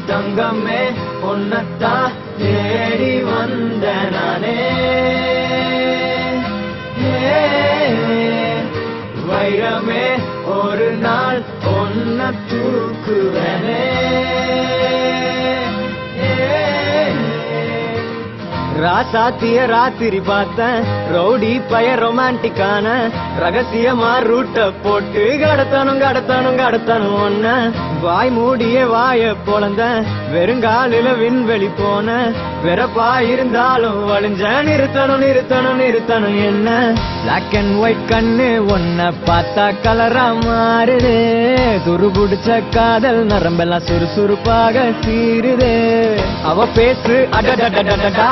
தங்கமே பொன்னத்தா தேடி வந்த நானே வைரமே ஒரு நாள் பொன்ன தூக்குவனே ராசாத்திய ராத்திரி பார்த்தேன் ரவுடி பய ரொமான்டிக்கான ரகசியமா ரூட்ட போட்டு கடத்தணும் ஒன்ன வாய் மூடிய வாய பொழந்த வெறுங்காலில விண்வெளி போன வெறப்பா இருந்தாலும் வழிஞ்ச நிறுத்தணும் என்ன பிளாக் அண்ட் ஒயிட் கண்ணு ஒன்ன பார்த்தா கலரா மாறுது துருபுடிச்ச காதல் நரம்பெல்லாம் சுறுசுறுப்பாக சீருது அவ பேசு அடடடடடா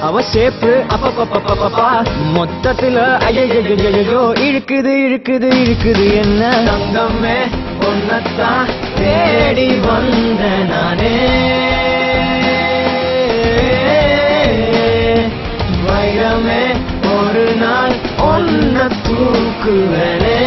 அவ ஷேப்பு அப்பப்பப்பப்பப்பா மொத்தத்துல ஐயோ இழுக்குது என்ன தங்கமே பொன்னத்தான் தேடி வந்த நானே வைரமே ஒரு நாள் ஒன்ன தூக்குவனே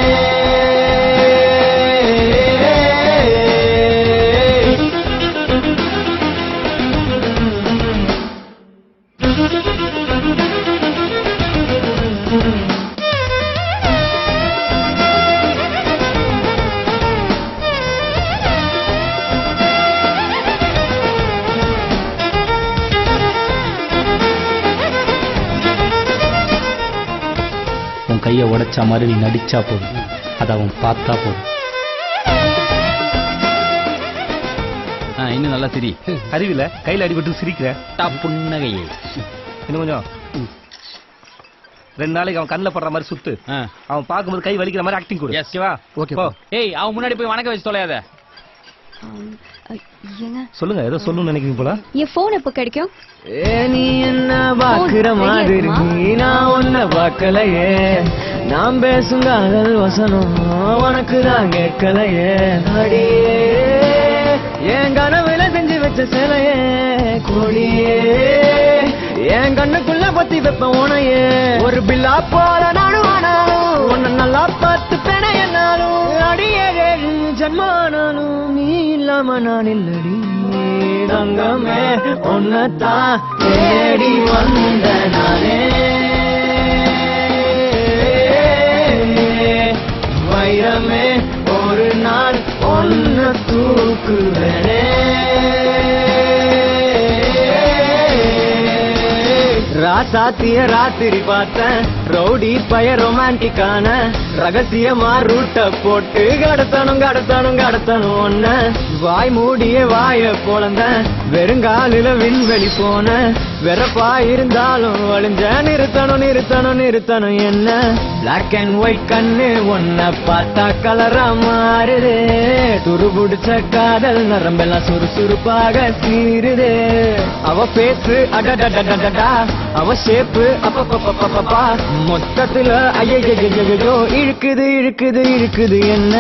உன் கையை உடைச்சா மாதிரி நீ நடிச்சா போதும், அதை அவன் பார்த்தா போதும். இன்னும் நல்லா சிரி. அறிவில கையில் அடிபட்டு சிரிக்கிற புன்னகையே. இன்னும் கொஞ்சம் 2 நாளைக்கு அவன் கண்ணில் படுற மாதிரி சுத்து. அவன் பார்க்கும்போது கை வலிக்கிற மாதிரி ஆக்டிங் கொடு. ஓகேவா? ஓகே. ஏய், அவன் முன்னாடி போய் வணக்க வச்சு தொலையாத. சொல்லுங்க, ஏதோ சொல்லணும்னு நினைக்கிறீங்க போல. என் போன் எப்ப கிடைக்கும்? நீ என்ன பாக்குற மாதிரி நான் ஒன்ன பார்க்கலையே, நான் பேசும் காதல் வசனம் உனக்கு தான் கேட்கலையே. அடியே என் கனவுல செஞ்சு வச்ச சிலையே கொடியே, என் கண்ணுக்குள்ள பத்தி வைப்ப உனையே. ஒரு பில்லா போல நானும் ஆனாலும் உன்னை நல்லா பார்த்து பெண என்னாலும் அடியே ஜன்மானாலும் நீ இல்லாம நான் இல்லடி. தங்கமே உன்னத்தான் தேடி வந்த நானே வைரமே ஒரு நாள் ஒன்ன தூக்குவனே. ராசாத்திய ராத்திரி பார்த்தேன் ரவுடி பய ரொமான்டிக்கான ரகசியமா ரூட்ட போட்டு கடத்தணும் ஒன்ன வாய் மூடிய வாய பொழந்த வெறுங்காலில விண்வெளி போன வெறப்பா இருந்தாலும் வழிஞ்ச நிறுத்தணும் என்ன பிளாக் அண்ட் ஒயிட் கண்ணு ஒன்ன பார்த்தா கலரா மாறுது துருபுடிச்ச காதல் நரம்பெல்லாம் சுறுசுறுப்பாக சீருது அவ பேசு அடடடடடா அவ ஷேப்பு அப்பப்பப்பப்பப்பா மொத்தத்துல ஐயோ இழுக்குது என்ன